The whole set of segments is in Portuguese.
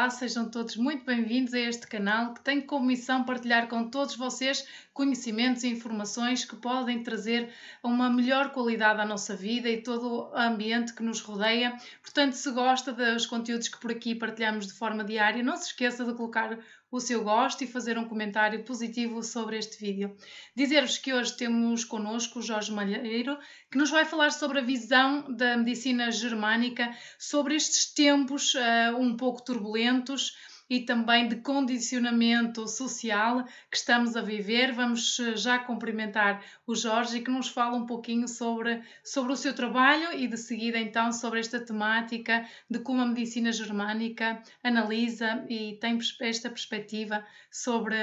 Olá, sejam todos muito bem-vindos a este canal que tem como missão partilhar com todos vocês conhecimentos e informações que podem trazer uma melhor qualidade à nossa vida e todo o ambiente que nos rodeia. Portanto, se gosta dos conteúdos que por aqui partilhamos de forma diária, não se esqueça de colocar o seu gosto e fazer um comentário positivo sobre este vídeo. Dizer-vos que hoje temos connosco o Jorge Malheiro, que nos vai falar sobre a visão da medicina germânica, sobre estes tempos um pouco turbulentos e também de condicionamento social que estamos a viver. Vamos já cumprimentar o Jorge e que nos fala um pouquinho sobre o seu trabalho e de seguida então sobre esta temática de como a medicina germânica analisa e tem esta perspectiva sobre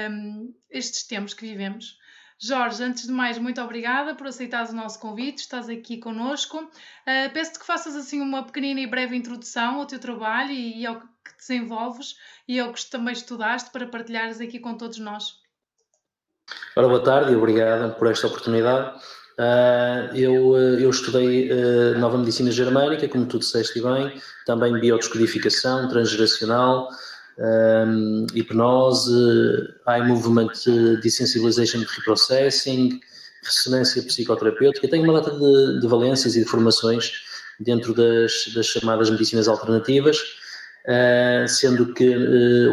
estes tempos que vivemos. Jorge, antes de mais, muito obrigada por aceitares o nosso convite, estás aqui connosco. Peço-te que faças assim uma pequenina e breve introdução ao teu trabalho e ao que desenvolves e ao que também estudaste para partilhares aqui com todos nós. Ora, boa tarde e obrigada por esta oportunidade. Eu estudei Nova Medicina Germânica, como tu disseste bem, também biodescodificação transgeracional, hipnose, eye movement desensitization reprocessing, ressonância psicoterapêutica. Tenho uma data de valências e de formações dentro das chamadas medicinas alternativas, sendo que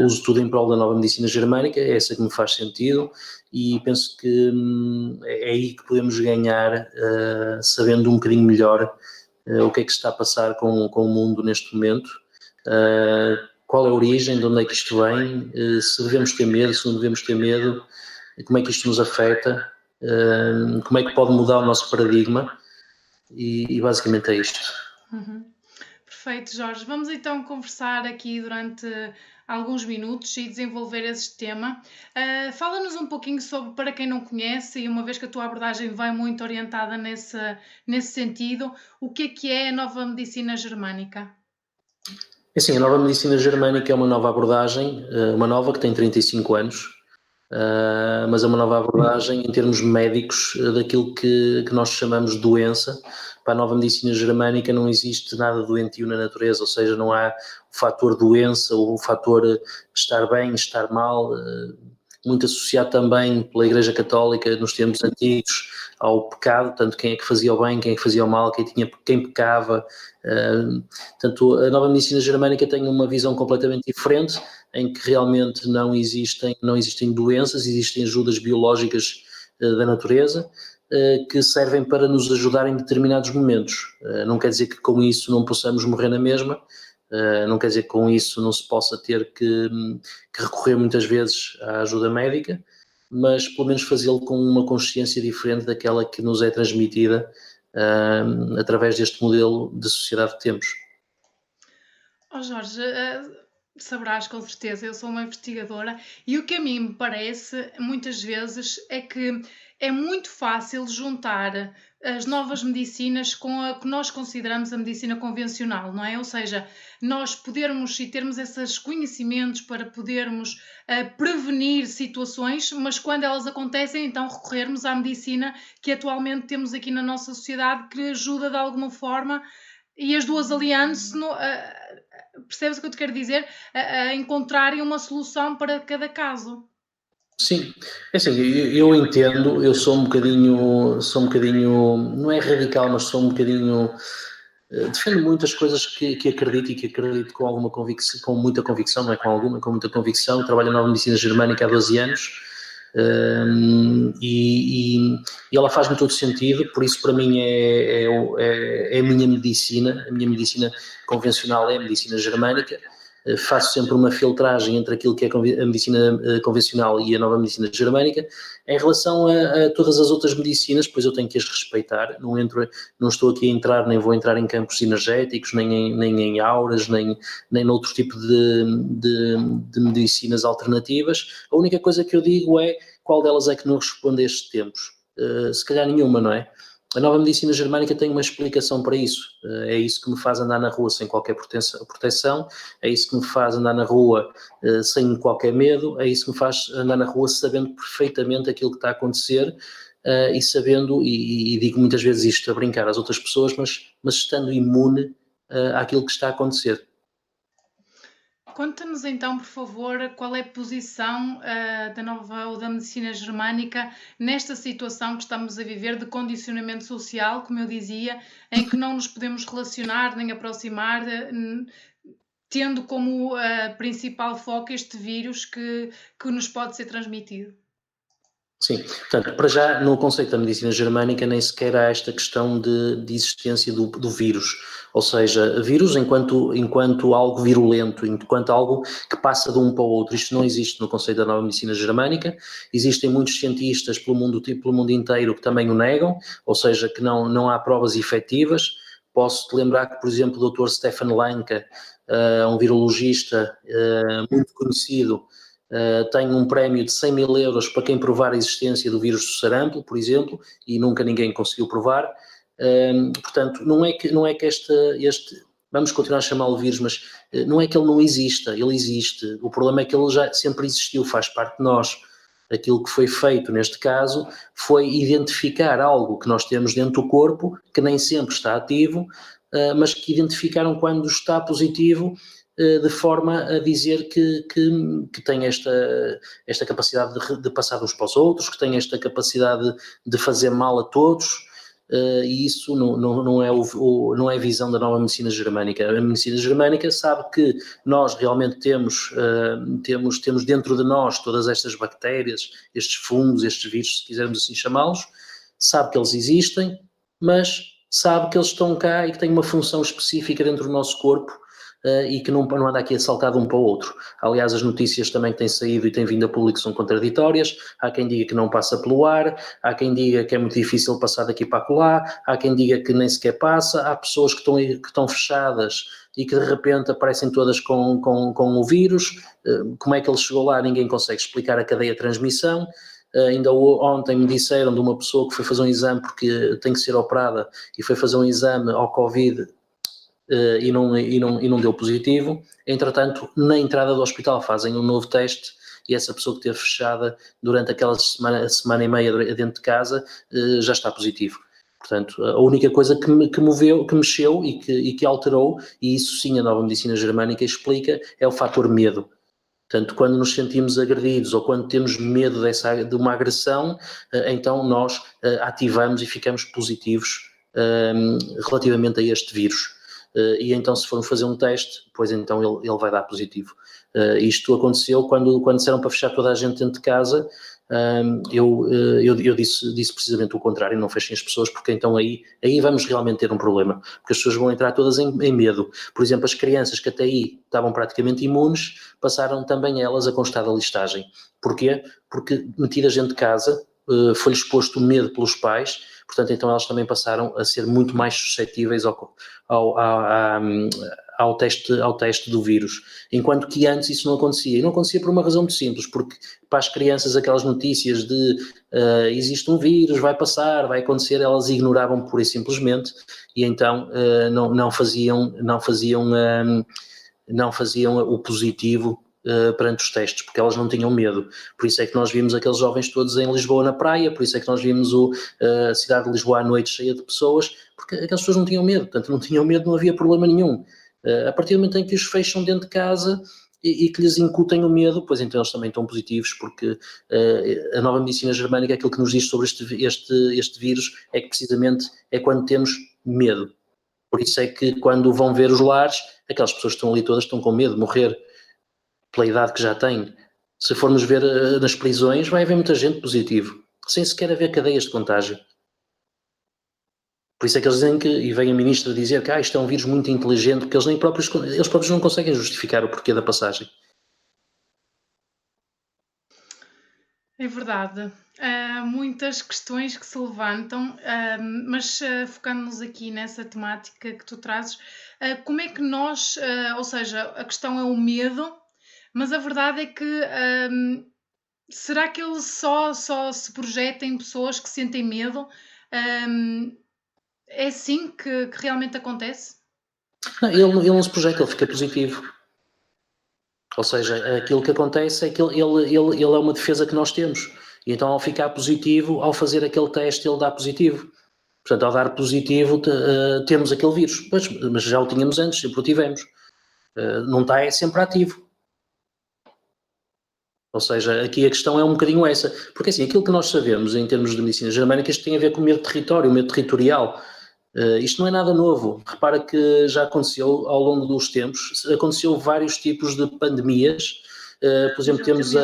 uso tudo em prol da Nova Medicina Germânica, é essa que me faz sentido e penso que é aí que podemos ganhar, sabendo um bocadinho melhor o que é que está a passar com o mundo neste momento, qual é a origem, de onde é que isto vem, se devemos ter medo, se não devemos ter medo, como é que isto nos afeta, como é que pode mudar o nosso paradigma e basicamente é isto. Perfeito, Jorge. Vamos então conversar aqui durante alguns minutos e desenvolver esse tema. Fala-nos um pouquinho sobre, para quem não conhece, e uma vez que a tua abordagem vai muito orientada nesse sentido, o que é a Nova Medicina Germânica? Assim, a Nova Medicina Germânica é uma nova abordagem, uma nova que tem 35 anos, mas é uma nova abordagem em termos médicos daquilo que nós chamamos de doença. Para a Nova Medicina Germânica não existe nada doentio na natureza, ou seja, não há o fator doença ou o fator estar bem, estar mal, muito associado também pela Igreja Católica nos tempos antigos ao pecado, tanto quem é que fazia o bem, quem é que fazia o mal, quem pecava. Portanto, a Nova Medicina Germânica tem uma visão completamente diferente, em que realmente não existem doenças, existem ajudas biológicas da natureza, que servem para nos ajudar em determinados momentos. Não quer dizer que com isso não possamos morrer na mesma, não quer dizer que com isso não se possa ter que recorrer muitas vezes à ajuda médica, mas pelo menos fazê-lo com uma consciência diferente daquela que nos é transmitida através deste modelo de sociedade que temos. Jorge, saberás com certeza, eu sou uma investigadora e o que a mim me parece muitas vezes é que é muito fácil juntar as novas medicinas com a que nós consideramos a medicina convencional, não é? Ou seja, nós podermos e termos esses conhecimentos para podermos prevenir situações, mas quando elas acontecem, então recorrermos à medicina que atualmente temos aqui na nossa sociedade que ajuda de alguma forma e as duas aliando-se, percebes o que eu te quero dizer? A encontrarem uma solução para cada caso. Sim, é assim, eu entendo, eu sou um bocadinho, não é radical, mas sou um bocadinho, defendo muitas coisas que acredito e que acredito com alguma convicção, com muita convicção, não é com alguma, com muita convicção. Trabalho na medicina germânica há 12 anos e ela faz-me todo sentido, por isso para mim é a minha medicina convencional é a medicina germânica. Faço sempre uma filtragem entre aquilo que é a medicina convencional e a Nova Medicina Germânica. Em relação a todas as outras medicinas, pois eu tenho que as respeitar, não estou aqui a entrar, nem vou entrar em campos energéticos, nem em auras, nem noutro tipo de medicinas alternativas. A única coisa que eu digo é qual delas é que não responde a estes tempos. Se calhar nenhuma, não é? A Nova Medicina Germânica tem uma explicação para isso. É isso que me faz andar na rua sem qualquer proteção, é isso que me faz andar na rua sem qualquer medo, é isso que me faz andar na rua sabendo perfeitamente aquilo que está a acontecer e sabendo, e digo muitas vezes isto a brincar às outras pessoas, mas estando imune àquilo que está a acontecer. Conta-nos então, por favor, qual é a posição da nova ou da medicina germânica nesta situação que estamos a viver de condicionamento social, como eu dizia, em que não nos podemos relacionar nem aproximar, tendo como principal foco este vírus que nos pode ser transmitido. Sim, portanto, para já, no conceito da medicina germânica, nem sequer há esta questão de existência do vírus, ou seja, vírus enquanto algo virulento, enquanto algo que passa de um para o outro. Isto não existe no conceito da nova medicina germânica. Existem muitos cientistas pelo mundo inteiro que também o negam, ou seja, que não há provas efetivas. Posso-te lembrar que, por exemplo, o Dr. Stefan Lanka, um virologista muito conhecido, tem um prémio de 100 mil euros para quem provar a existência do vírus do sarampo, por exemplo, e nunca ninguém conseguiu provar. Portanto, não é que este, vamos continuar a chamá-lo vírus, mas não é que ele não exista, ele existe. O problema é que ele já sempre existiu, faz parte de nós. Aquilo que foi feito neste caso foi identificar algo que nós temos dentro do corpo, que nem sempre está ativo, mas que identificaram quando está positivo, de forma a dizer que tem esta capacidade de passar uns para os outros, que tem esta capacidade de fazer mal a todos, e isso não é a visão da nova medicina germânica. A medicina germânica sabe que nós realmente temos dentro de nós todas estas bactérias, estes fungos, estes vírus, se quisermos assim chamá-los, sabe que eles existem, mas sabe que eles estão cá e que têm uma função específica dentro do nosso corpo, e que não anda aqui a saltar de um para o outro. Aliás, as notícias também que têm saído e têm vindo a público são contraditórias. Há quem diga que não passa pelo ar, há quem diga que é muito difícil passar daqui para acolá, há quem diga que nem sequer passa, há pessoas que estão fechadas e que de repente aparecem todas com o vírus. Como é que ele chegou lá? Ninguém consegue explicar a cadeia de transmissão. Ainda ontem me disseram de uma pessoa que foi fazer um exame porque tem que ser operada e foi fazer um exame ao Covid e não deu positivo. Entretanto, na entrada do hospital fazem um novo teste e essa pessoa que esteve fechada durante aquela semana e meia dentro de casa já está positivo. Portanto, a única coisa que mexeu e que alterou, e isso sim a nova medicina germânica explica, é o fator medo. Portanto, quando nos sentimos agredidos ou quando temos medo de uma agressão, então nós ativamos e ficamos positivos relativamente a este vírus. E então, se formos fazer um teste, pois então ele vai dar positivo. Isto aconteceu quando disseram para fechar toda a gente dentro de casa. Eu disse precisamente o contrário, não fechem as pessoas, porque então aí vamos realmente ter um problema, porque as pessoas vão entrar todas em medo. Por exemplo, as crianças que até aí estavam praticamente imunes, passaram também elas a constar da listagem. Porquê? Porque metidas dentro de casa, foi-lhes posto o medo pelos pais, portanto então elas também passaram a ser muito mais suscetíveis ao teste do vírus, enquanto que antes isso não acontecia. E não acontecia por uma razão muito simples, porque para as crianças aquelas notícias de existe um vírus, vai passar, vai acontecer, elas ignoravam pura e simplesmente, e então não faziam o positivo perante os testes, porque elas não tinham medo. Por isso é que nós vimos aqueles jovens todos em Lisboa na praia, por isso é que nós vimos a cidade de Lisboa à noite cheia de pessoas, porque aquelas pessoas não tinham medo, portanto não tinham medo, não havia problema nenhum. A partir do momento em que os fecham dentro de casa e que lhes incutem o medo, pois então eles também estão positivos, porque a nova medicina germânica, aquilo que nos diz sobre este vírus, é que precisamente é quando temos medo. Por isso é que quando vão ver os lares, aquelas pessoas que estão ali todas estão com medo de morrer pela idade que já têm. Se formos ver nas prisões, vai haver muita gente positivo, sem sequer haver cadeias de contágio. Por isso é que eles dizem e vem a ministra dizer que isto é um vírus muito inteligente, porque eles próprios não conseguem justificar o porquê da passagem. É verdade. Há muitas questões que se levantam, mas focando-nos aqui nessa temática que tu trazes, como é que nós, ou seja, a questão é o medo, mas a verdade é que será que ele só se projeta em pessoas que sentem medo? É assim que realmente acontece? Não, ele não se projeta, ele fica positivo. Ou seja, aquilo que acontece é que ele é uma defesa que nós temos. E então, ao ficar positivo, ao fazer aquele teste, ele dá positivo. Portanto, ao dar positivo, temos aquele vírus. Mas já o tínhamos antes, sempre o tivemos. Não está sempre ativo. Ou seja, aqui a questão é um bocadinho essa. Porque assim, aquilo que nós sabemos em termos de medicina germânica, isto tem a ver com o medo de território, o medo territorial. Isto não é nada novo. Repara que já aconteceu ao longo dos tempos, aconteceu vários tipos de pandemias. Por exemplo, tivemos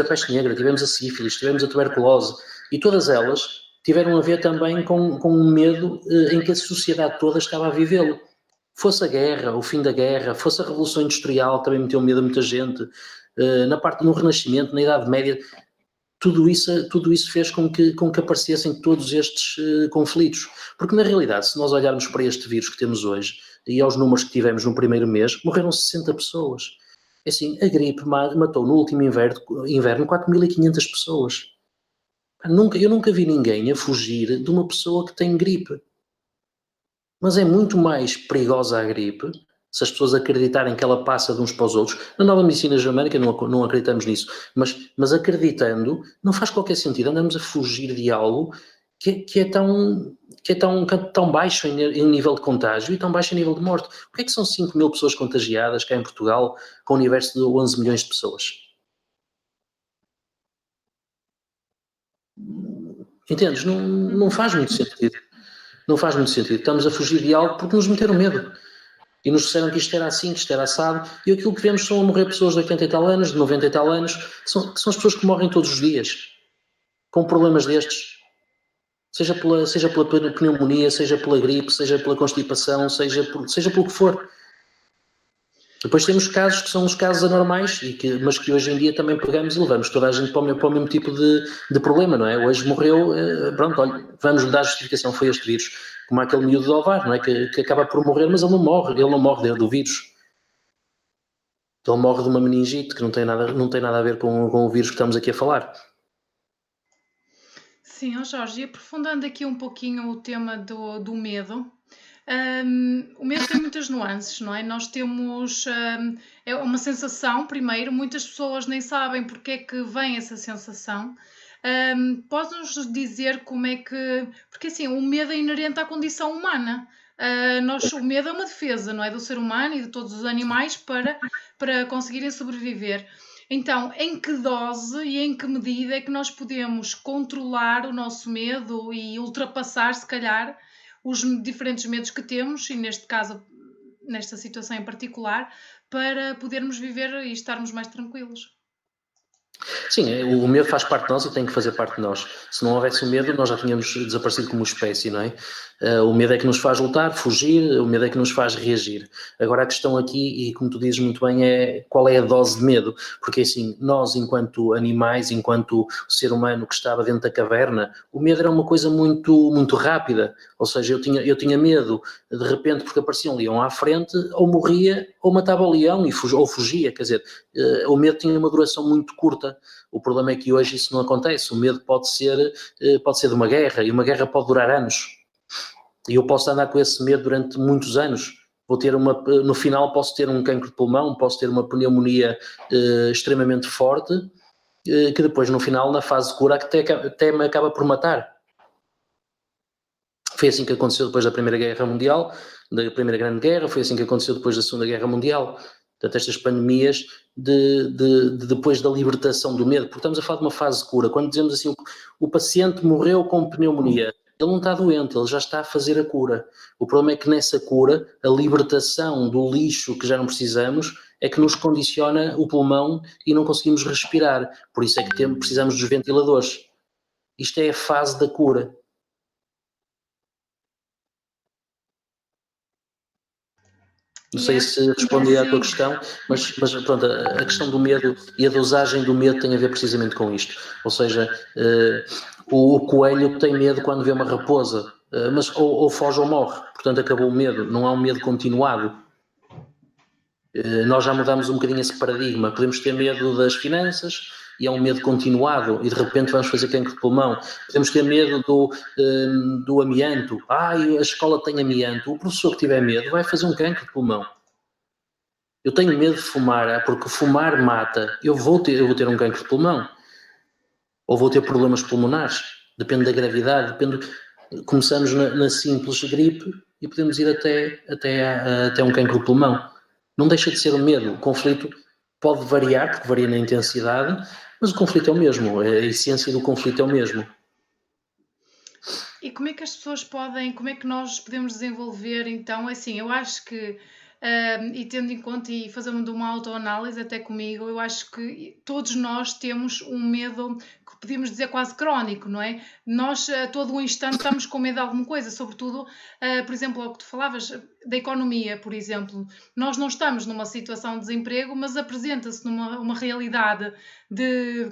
a peste negra, tivemos a sífilis, tivemos a tuberculose, e todas elas tiveram a ver também com um medo em que a sociedade toda estava a vivê-lo. Fosse a guerra, o fim da guerra, fosse a Revolução Industrial, também meteu medo a muita gente, no Renascimento, na Idade Média, tudo isso fez com que aparecessem todos estes conflitos. Porque, na realidade, se nós olharmos para este vírus que temos hoje e aos números que tivemos no primeiro mês, morreram 60 pessoas. Assim, a gripe matou no último inverno 4.500 pessoas. Eu nunca vi ninguém a fugir de uma pessoa que tem gripe. Mas é muito mais perigosa a gripe se as pessoas acreditarem que ela passa de uns para os outros. Na nova medicina germânica não acreditamos nisso, mas acreditando, não faz qualquer sentido. Andamos a fugir de algo que é tão baixo em nível de contágio e tão baixo em nível de morte. Porquê é que são 5.000 pessoas contagiadas cá em Portugal com um universo de 11 milhões de pessoas? Entendes? Não faz muito sentido. Não faz muito sentido. Estamos a fugir de algo porque nos meteram medo. E nos disseram que isto era assim, que isto era assado, e aquilo que vemos são a morrer pessoas de 80 e tal anos, de 90 e tal anos, que são as pessoas que morrem todos os dias, com problemas destes, seja pela pneumonia, seja pela gripe, seja pela constipação, seja pelo que for. Depois temos casos que são os casos anormais, mas que hoje em dia também pegamos e levamos toda a gente para o mesmo tipo de problema, não é? Hoje morreu, pronto, olha, vamos dar justificação, foi este vírus, como aquele miúdo de Ovar, não é? Que acaba por morrer, mas ele não morre do vírus. Ele morre de uma meningite que não tem nada a ver com o vírus que estamos aqui a falar. Sim, Jorge, e aprofundando aqui um pouquinho o tema do medo, o medo tem muitas nuances, não é? Nós temos é uma sensação, primeiro, muitas pessoas nem sabem porque é que vem essa sensação. Podes-nos dizer como é que... Porque assim, o medo é inerente à condição humana. O medo é uma defesa, não é? Do ser humano e de todos os animais para conseguirem sobreviver. Então, em que dose e em que medida é que nós podemos controlar o nosso medo e ultrapassar, se calhar, os diferentes medos que temos, e neste caso, nesta situação em particular, para podermos viver e estarmos mais tranquilos? Sim, o medo faz parte de nós e tem que fazer parte de nós. Se não houvesse o medo, nós já tínhamos desaparecido como espécie, não é? O medo é que nos faz lutar, fugir, o medo é que nos faz reagir. Agora a questão aqui, e como tu dizes muito bem, é qual é a dose de medo. Porque assim, nós enquanto animais, enquanto ser humano que estava dentro da caverna, o medo era uma coisa muito, muito rápida. Ou seja, eu tinha medo, de repente, porque aparecia um leão à frente, ou morria, ou matava o leão, ou fugia. Quer dizer, o medo tinha uma duração muito curta. O problema é que hoje isso não acontece. O medo pode ser de uma guerra, e uma guerra pode durar anos. E eu posso andar com esse medo durante muitos anos. No final posso ter um cancro de pulmão, posso ter uma pneumonia extremamente forte, que depois no final, na fase de cura, até me acaba por matar. Foi assim que aconteceu depois da Primeira Guerra Mundial, da Primeira Grande Guerra, foi assim que aconteceu depois da Segunda Guerra Mundial. Portanto, estas pandemias depois da libertação do medo, porque estamos a falar de uma fase de cura. Quando dizemos assim, o paciente morreu com pneumonia, ele não está doente, ele já está a fazer a cura. O problema é que nessa cura, a libertação do lixo que já não precisamos é que nos condiciona o pulmão e não conseguimos respirar. Por isso é que precisamos dos ventiladores. Isto é a fase da cura. Não sei se respondi à tua questão, mas pronto, a questão do medo e a dosagem do medo tem a ver precisamente com isto. Ou seja, o coelho tem medo quando vê uma raposa, mas ou foge ou morre, portanto acabou o medo, não há um medo continuado. Nós já mudamos um bocadinho esse paradigma, podemos ter medo das finanças e é um medo continuado e de repente vamos fazer cancro de pulmão. Podemos ter medo do amianto, a escola tem amianto, o professor que tiver medo vai fazer um cancro de pulmão. Eu tenho medo de fumar, porque fumar mata, eu vou ter um cancro de pulmão ou vou ter problemas pulmonares, depende da gravidade, começamos na simples gripe e podemos ir até um cancro de pulmão. Não deixa de ser um medo. O conflito pode variar, porque varia na intensidade, mas o conflito é o mesmo, a essência do conflito é o mesmo. E como é que as pessoas como é que nós podemos desenvolver, então, assim, eu acho que, e tendo em conta e fazendo uma autoanálise até comigo, eu acho que todos nós temos um medo que podemos dizer quase crónico, não é? Nós a todo o instante estamos com medo de alguma coisa, sobretudo, por exemplo, ao que tu falavas da economia, por exemplo. Nós não estamos numa situação de desemprego, mas apresenta-se uma realidade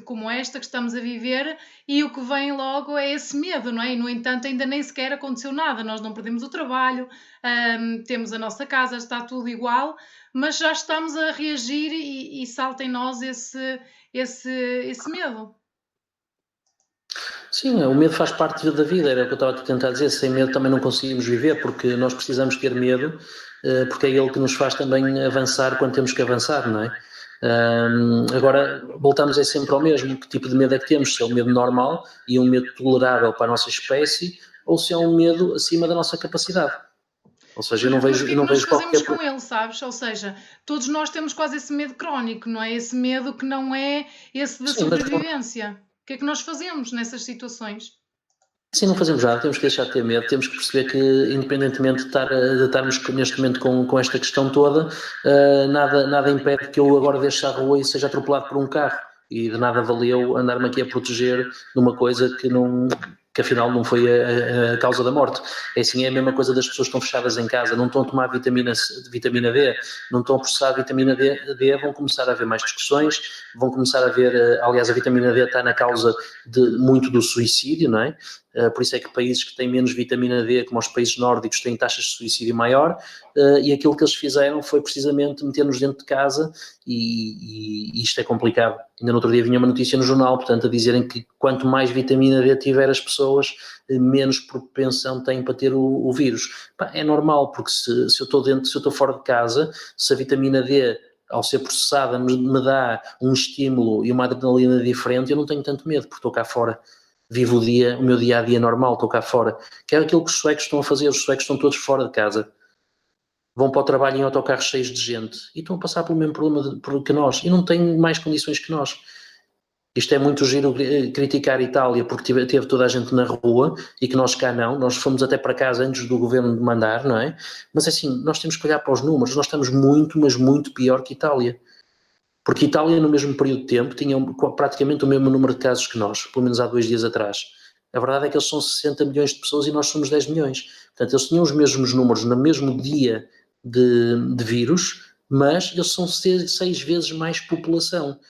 como esta que estamos a viver e o que vem logo é esse medo, não é? E, no entanto, ainda nem sequer aconteceu nada, nós não perdemos o trabalho, temos a nossa casa, está tudo igual, mas já estamos a reagir e salta em nós esse medo. Sim, o medo faz parte da vida, era o que eu estava a tentar dizer. Sem medo também não conseguimos viver, porque nós precisamos ter medo, porque é ele que nos faz também avançar quando temos que avançar, não é? Agora, voltamos sempre ao mesmo. Que tipo de medo é que temos? Se é um medo normal e um medo tolerável para a nossa espécie, ou se é um medo acima da nossa capacidade. Ou seja, eu não vejo, Mas o que é eu não que nós vejo fazemos qualquer... com ele, sabes? Ou seja, todos nós temos quase esse medo crónico, não é? Esse medo que não é esse da Sim, mas sobrevivência. O que é que nós fazemos nessas situações? sim, não fazemos nada, temos que deixar de ter medo, temos que perceber que, independentemente de estarmos neste momento com esta questão toda, nada impede que eu agora deixe a rua e seja atropelado por um carro. E de nada valeu andar-me aqui a proteger de uma coisa que afinal não foi a causa da morte. É assim, é a mesma coisa das pessoas que estão fechadas em casa, não estão a tomar vitamina D, não estão a processar vitamina D, vão começar a haver mais discussões, vão começar a haver, aliás, a vitamina D está na causa de muito do suicídio, não é? Por isso é que países que têm menos vitamina D, como os países nórdicos, têm taxas de suicídio maior, e aquilo que eles fizeram foi precisamente meter-nos dentro de casa, e isto é complicado. Ainda no outro dia vinha uma notícia no jornal, portanto, a dizerem que quanto mais vitamina D tiver as pessoas, menos propensão têm para ter o vírus. É normal, porque se eu estou fora de casa, se a vitamina D, ao ser processada, me dá um estímulo e uma adrenalina diferente, eu não tenho tanto medo, porque estou cá fora. Vivo o meu dia-a-dia normal, estou cá fora. Que é aquilo que os suecos estão a fazer, os suecos estão todos fora de casa. Vão para o trabalho em autocarros cheios de gente e estão a passar pelo mesmo problema que nós e não têm mais condições que nós. Isto é muito giro criticar a Itália porque teve toda a gente na rua e que nós cá não, nós fomos até para casa antes do governo mandar, não é? Mas assim, nós temos que olhar para os números, nós estamos muito, mas muito pior que Itália. Porque Itália, no mesmo período de tempo, tinha praticamente o mesmo número de casos que nós, pelo menos há 2 dias atrás. A verdade é que eles são 60 milhões de pessoas e nós somos 10 milhões. Portanto, eles tinham os mesmos números no mesmo dia de vírus, mas eles são 6 vezes mais população.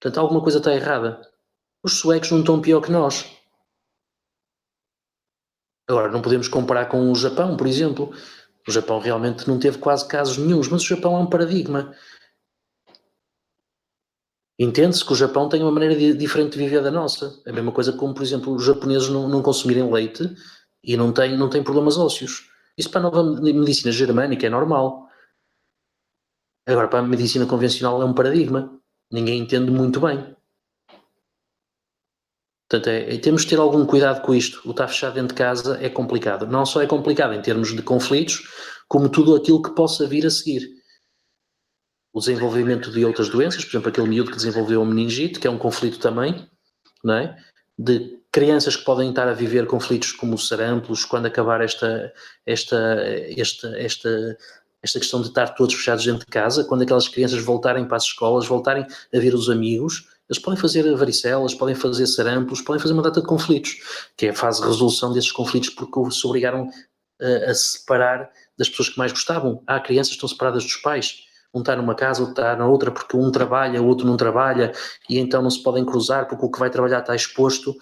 Portanto, alguma coisa está errada. Os suecos não estão pior que nós. Agora, não podemos comparar com o Japão, por exemplo. O Japão realmente não teve quase casos nenhuns, mas o Japão é um paradigma. Entende-se que o Japão tem uma maneira diferente de viver da nossa. É a mesma coisa como, por exemplo, os japoneses não consumirem leite e não têm problemas ósseos. Isso para a nova medicina germânica é normal. Agora, para a medicina convencional é um paradigma. Ninguém entende muito bem. Portanto, temos de ter algum cuidado com isto. O estar fechado dentro de casa é complicado. Não só é complicado em termos de conflitos, como tudo aquilo que possa vir a seguir. O desenvolvimento de outras doenças, por exemplo, aquele miúdo que desenvolveu a meningite, que é um conflito também, não é? De crianças que podem estar a viver conflitos como os sarampos, quando acabar esta questão de estar todos fechados dentro de casa, quando aquelas crianças voltarem para as escolas, voltarem a ver os amigos, eles podem fazer varicelas, podem fazer sarampos, podem fazer uma data de conflitos, que é a fase de resolução desses conflitos porque se obrigaram a separar das pessoas que mais gostavam. Há crianças que estão separadas dos pais. Um está numa casa, outro está na outra, porque um trabalha, o outro não trabalha, e então não se podem cruzar, porque o que vai trabalhar está exposto,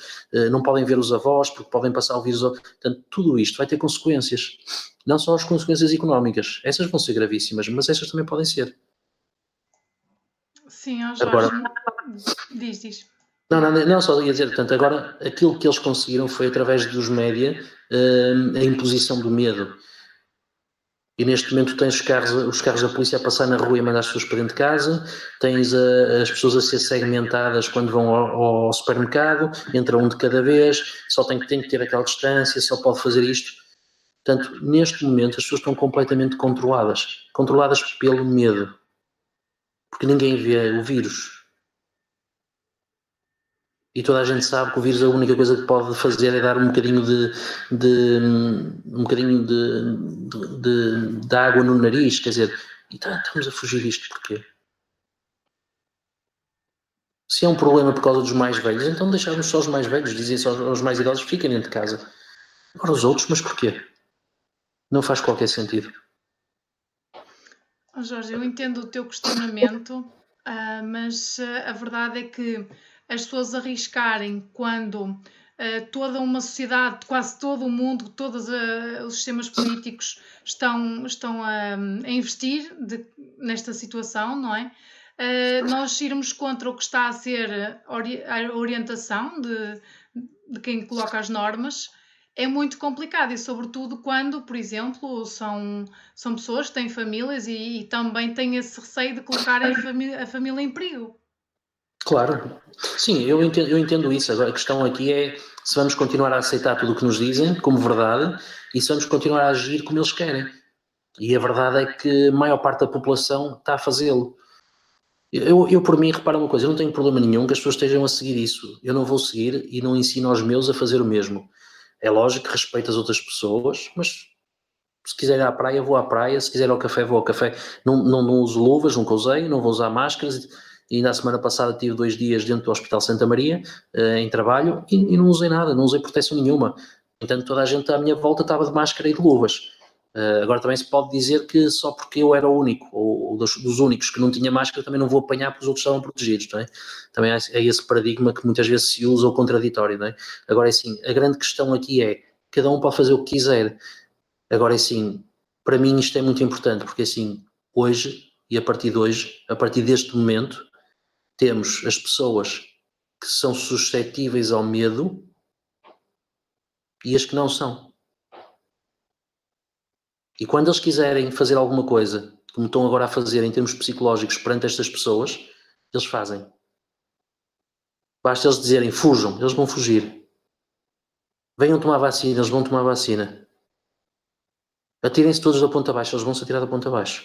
não podem ver os avós, porque podem passar o vírus. Portanto, tudo isto vai ter consequências. Não só as consequências económicas, essas vão ser gravíssimas, mas essas também podem ser. Sim, Jorge, agora, diz. Não, só ia dizer, portanto, agora aquilo que eles conseguiram foi, através dos média, a imposição do medo. E neste momento tens os carros da polícia a passar na rua e a mandar as pessoas para dentro de casa, tens as pessoas a ser segmentadas quando vão ao supermercado, entra um de cada vez, só tem que ter aquela distância, só pode fazer isto. Portanto, neste momento as pessoas estão completamente controladas pelo medo. porque ninguém vê o vírus. E toda a gente sabe que o vírus a única coisa que pode fazer é dar um bocadinho de água no nariz, quer dizer, e estamos a fugir disto porquê? Se é um problema por causa dos mais velhos, então deixarmos só os mais velhos, dizer só aos mais idosos, fiquem dentro de casa. Agora os outros, mas porquê? Não faz qualquer sentido. Jorge, eu entendo o teu questionamento, mas a verdade é que as pessoas arriscarem quando toda uma sociedade, quase todo o mundo, todos os sistemas políticos estão a investir nesta situação, não é? Nós irmos contra o que está a ser a orientação de quem coloca as normas é muito complicado e sobretudo quando, por exemplo, são pessoas que têm famílias e também têm esse receio de colocar a família em perigo. Claro, sim, eu entendo isso. Agora a questão aqui é se vamos continuar a aceitar tudo o que nos dizem como verdade e se vamos continuar a agir como eles querem. E a verdade é que a maior parte da população está a fazê-lo. Eu, por mim, repara uma coisa, eu não tenho problema nenhum que as pessoas estejam a seguir isso. Eu não vou seguir e não ensino aos meus a fazer o mesmo. É lógico que respeito as outras pessoas, mas se quiser ir à praia, vou à praia, se quiser ir ao café, vou ao café. Não uso luvas, nunca usei, não vou usar máscaras. E ainda a semana passada tive 2 dias dentro do Hospital Santa Maria, em trabalho, e não usei nada, não usei proteção nenhuma. Portanto, toda a gente à minha volta estava de máscara e de luvas. Agora também se pode dizer que só porque eu era o único, ou dos únicos que não tinha máscara, também não vou apanhar porque os outros estavam protegidos, não é? Também é esse paradigma que muitas vezes se usa o contraditório, não é? Agora, é assim, a grande questão aqui é, cada um pode fazer o que quiser. Agora, assim, para mim isto é muito importante, porque assim, hoje, e a partir de hoje, a partir deste momento, temos as pessoas que são suscetíveis ao medo e as que não são. E quando eles quiserem fazer alguma coisa, como estão agora a fazer em termos psicológicos perante estas pessoas, eles fazem. Basta eles dizerem fujam, eles vão fugir. Venham tomar vacina, eles vão tomar vacina. Atirem-se todos da ponta abaixo, eles vão se atirar da ponta abaixo.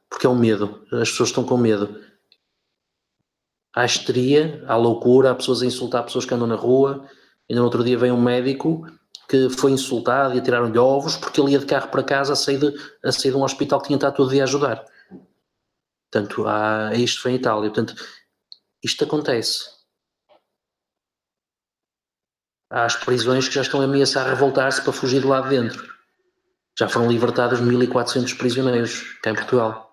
Porque é o medo, as pessoas estão com medo. Há histeria, há loucura, há pessoas a insultar pessoas que andam na rua. Ainda no outro dia veio um médico que foi insultado e atiraram-lhe ovos porque ele ia de carro para casa a sair de um hospital que tinha estado todo dia a ajudar. Portanto, isto foi em Itália. Portanto, isto acontece. Há as prisões que já estão a ameaçar revoltar-se para fugir de lá de dentro. Já foram libertados 1.400 prisioneiros cá em Portugal.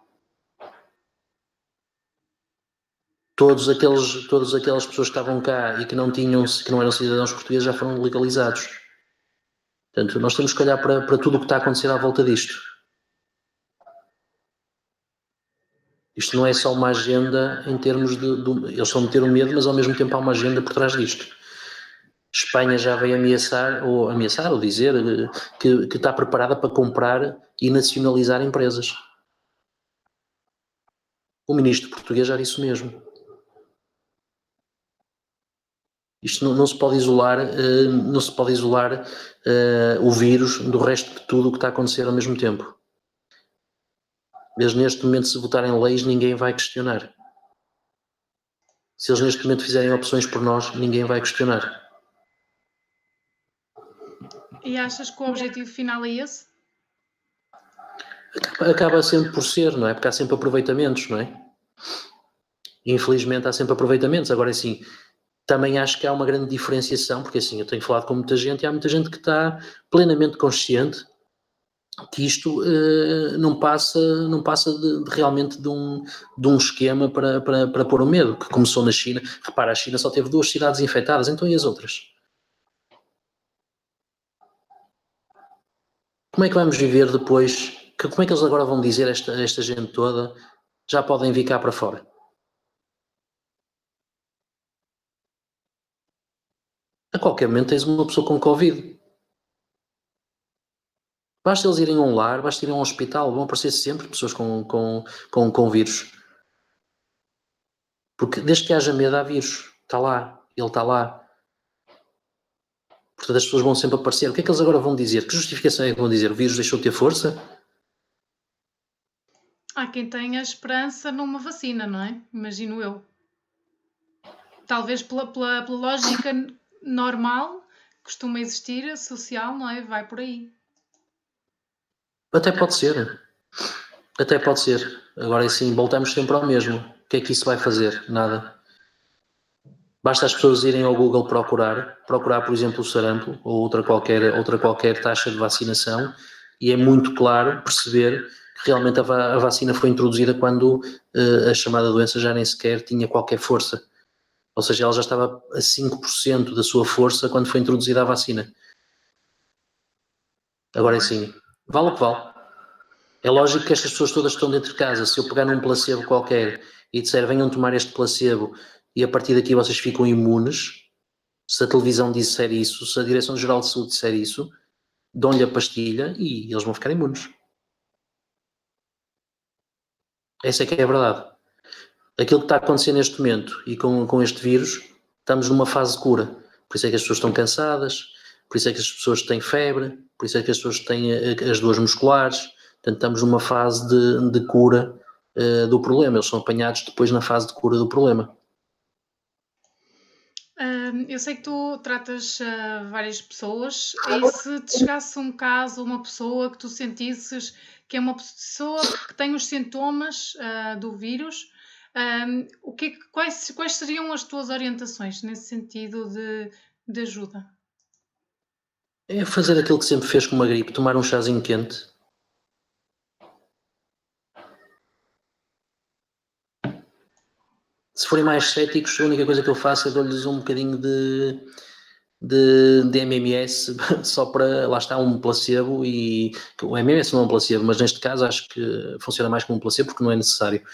Todas aquelas pessoas que estavam cá e que não eram cidadãos portugueses já foram legalizados. Portanto, nós temos que olhar para tudo o que está a acontecer à volta disto. Isto não é só uma agenda em termos de eles só meteram medo, mas ao mesmo tempo há uma agenda por trás disto. Espanha já veio ameaçar ou dizer que está preparada para comprar e nacionalizar empresas. O ministro português já disse o mesmo. Isto não se pode isolar, o vírus do resto de tudo o que está a acontecer ao mesmo tempo. Eles neste momento, se votarem leis, ninguém vai questionar. Se eles neste momento fizerem opções por nós, ninguém vai questionar. E achas que o objetivo final é esse? Acaba sempre por ser, não é? Porque há sempre aproveitamentos, não é? Infelizmente há sempre aproveitamentos. Agora, assim, também acho que há uma grande diferenciação, porque assim, eu tenho falado com muita gente e há muita gente que está plenamente consciente que isto não passa realmente de um esquema para pôr o medo, que começou na China. Repara, a China só teve 2 cidades infectadas, então e as outras? Como é que vamos viver depois? Como é que eles agora vão dizer esta gente toda já podem vir cá para fora? A qualquer momento tens uma pessoa com Covid. Basta eles irem a um lar, basta irem a um hospital, vão aparecer sempre pessoas com vírus. Porque desde que haja medo há vírus. Está lá, ele está lá. Portanto, as pessoas vão sempre aparecer. O que é que eles agora vão dizer? Que justificação é que vão dizer? O vírus deixou de ter força? Há quem tenha esperança numa vacina, não é? Imagino eu. Talvez pela lógica normal que costuma existir, social, não é? Vai por aí. Até pode ser. Até pode ser. Agora sim, voltamos sempre ao mesmo. O que é que isso vai fazer? Nada. Basta as pessoas irem ao Google procurar, por exemplo, o sarampo ou outra qualquer taxa de vacinação, e é muito claro perceber que realmente a vacina foi introduzida quando a chamada doença já nem sequer tinha qualquer força. Ou seja, ela já estava a 5% da sua força quando foi introduzida a vacina. Agora é assim, vale o que vale. É lógico que estas pessoas todas estão dentro de casa. Se eu pegar num placebo qualquer e disser venham tomar este placebo e a partir daqui vocês ficam imunes, se a televisão disser isso, se a Direção-Geral de Saúde disser isso, dão-lhe a pastilha e eles vão ficar imunes. Essa é que é a verdade. Aquilo que está a acontecer neste momento e com este vírus, estamos numa fase de cura. Por isso é que as pessoas estão cansadas, por isso é que as pessoas têm febre, por isso é que as pessoas têm as dores musculares. Portanto, estamos numa fase de cura do problema. Eles são apanhados depois na fase de cura do problema. Eu sei que tu tratas várias pessoas e se te chegasse um caso, uma pessoa que tu sentisses que é uma pessoa que tem os sintomas do vírus, quais seriam as tuas orientações nesse sentido de ajuda? É fazer aquilo que sempre fez com uma gripe, tomar um chazinho quente. Se forem mais céticos, a única coisa que eu faço é dar-lhes um bocadinho de MMS só para, lá está, um placebo, e o MMS não é um placebo, mas neste caso acho que funciona mais como um placebo porque não é necessário.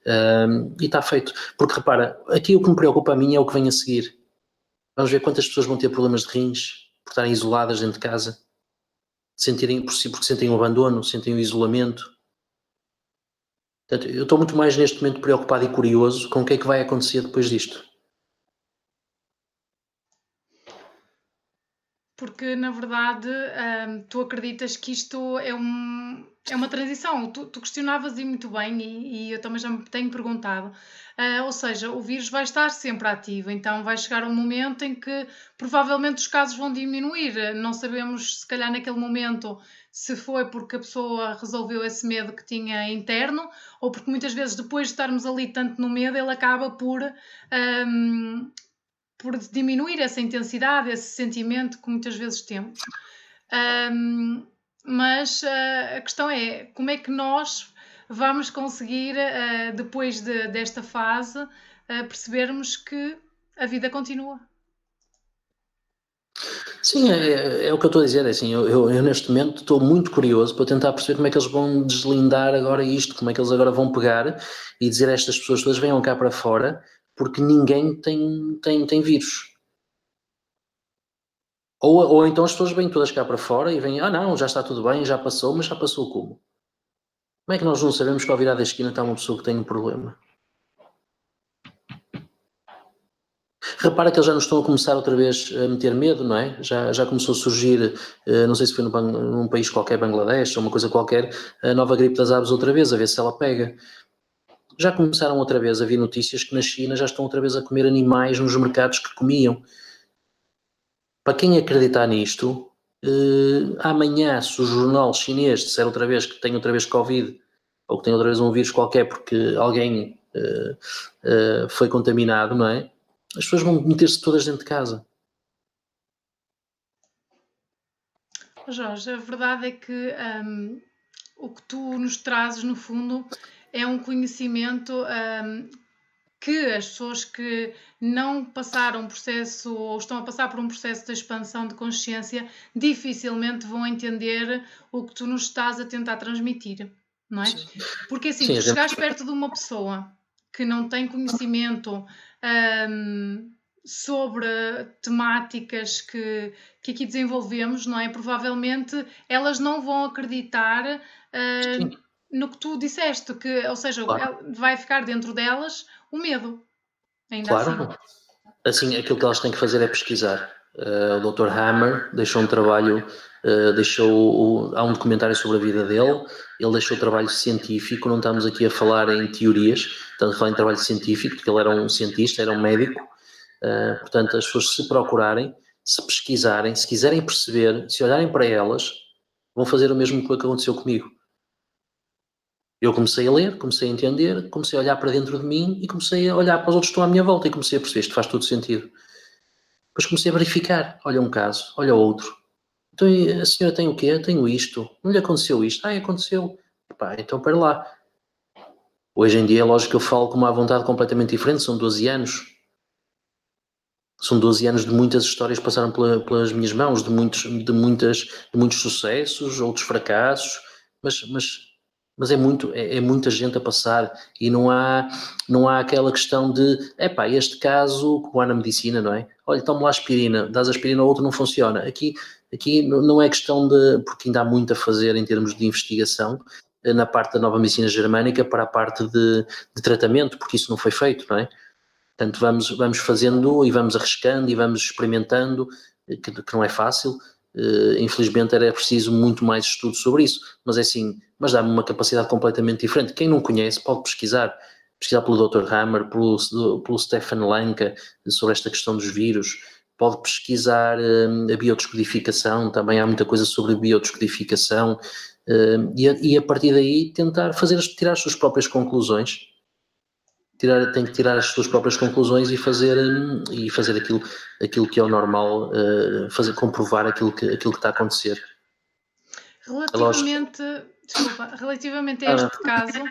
E está feito. Porque repara, aqui o que me preocupa a mim é o que vem a seguir. Vamos ver quantas pessoas vão ter problemas de rins por estarem isoladas dentro de casa, porque sentem o abandono, sentem o isolamento. Portanto, eu estou muito mais neste momento preocupado e curioso com o que é que vai acontecer depois disto. Porque, na verdade, tu acreditas que isto é uma transição. Tu questionavas e muito bem, e eu também já me tenho perguntado. Ou seja, o vírus vai estar sempre ativo, então vai chegar um momento em que provavelmente os casos vão diminuir. Não sabemos, se calhar, naquele momento, se foi porque a pessoa resolveu esse medo que tinha interno, ou porque muitas vezes, depois de estarmos ali tanto no medo, ele acaba por diminuir essa intensidade, esse sentimento que muitas vezes temos. Mas a questão é como é que nós vamos conseguir, depois desta fase, percebermos que a vida continua. Sim, é o que eu estou a dizer. É assim, eu neste momento estou muito curioso para tentar perceber como é que eles vão deslindar agora isto, como é que eles agora vão pegar e dizer a estas pessoas todas venham cá para fora, porque ninguém tem vírus. Ou então as pessoas vêm todas cá para fora e vêm, não, já está tudo bem, já passou, mas já passou como? Como é que nós não sabemos que ao virar da esquina está uma pessoa que tem um problema? Repara que eles já nos estão a começar outra vez a meter medo, não é? Já começou a surgir, não sei se foi num país qualquer, Bangladesh ou uma coisa qualquer, a nova gripe das aves outra vez, a ver se ela pega. Já começaram outra vez a vir notícias que na China já estão outra vez a comer animais nos mercados que comiam. Para quem acreditar nisto, amanhã, se o jornal chinês disser outra vez que tem outra vez Covid ou que tem outra vez um vírus qualquer porque alguém foi contaminado, não é? As pessoas vão meter-se todas dentro de casa. Jorge, a verdade é que o que tu nos trazes, no fundo, é um conhecimento que as pessoas que não passaram um processo ou estão a passar por um processo de expansão de consciência dificilmente vão entender o que tu nos estás a tentar transmitir, não é? Porque assim, tu chegares perto de uma pessoa que não tem conhecimento sobre temáticas que aqui desenvolvemos, não é? Provavelmente elas não vão acreditar no que tu disseste, ou seja, vai ficar dentro delas o medo. Ainda claro. Assim, aquilo que elas têm que fazer é pesquisar. o Dr. Hammer deixou um trabalho, há um documentário sobre a vida dele, ele deixou trabalho científico, não estamos aqui a falar em teorias, estamos a falar em trabalho científico, porque ele era um cientista, era um médico, portanto as pessoas se procurarem, se pesquisarem, se quiserem perceber, se olharem para elas, vão fazer o mesmo que aconteceu comigo. Eu comecei a ler, comecei a entender, comecei a olhar para dentro de mim e comecei a olhar para os outros que estão à minha volta e comecei a perceber, isto faz todo sentido. Depois comecei a verificar, olha um caso, olha outro. Então a senhora tem o quê? Tenho isto. Não lhe aconteceu isto? Aconteceu. Epá, então para lá. Hoje em dia é lógico que eu falo com uma vontade completamente diferente, são 12 anos. São 12 anos de muitas histórias que passaram pelas minhas mãos, de muitos sucessos, outros fracassos, mas é muita gente a passar e não há aquela questão de, este caso, como há na medicina, não é? Olha, toma lá aspirina, dás aspirina ao outro, não funciona. Aqui não é questão de, porque ainda há muito a fazer em termos de investigação, na parte da nova medicina germânica para a parte de tratamento, porque isso não foi feito, não é? Portanto, vamos fazendo e vamos arriscando e vamos experimentando, que não é fácil. Infelizmente era preciso muito mais estudo sobre isso, mas é assim, mas dá-me uma capacidade completamente diferente. Quem não conhece pode pesquisar pelo Dr. Hammer, pelo Stefan Lanka sobre esta questão dos vírus, pode pesquisar a biodescodificação, também há muita coisa sobre a biodescodificação, e a partir daí tentar tirar as suas próprias conclusões. Tem que tirar as suas próprias conclusões e fazer aquilo que é o normal, comprovar aquilo que está a acontecer. Relativamente a este caso,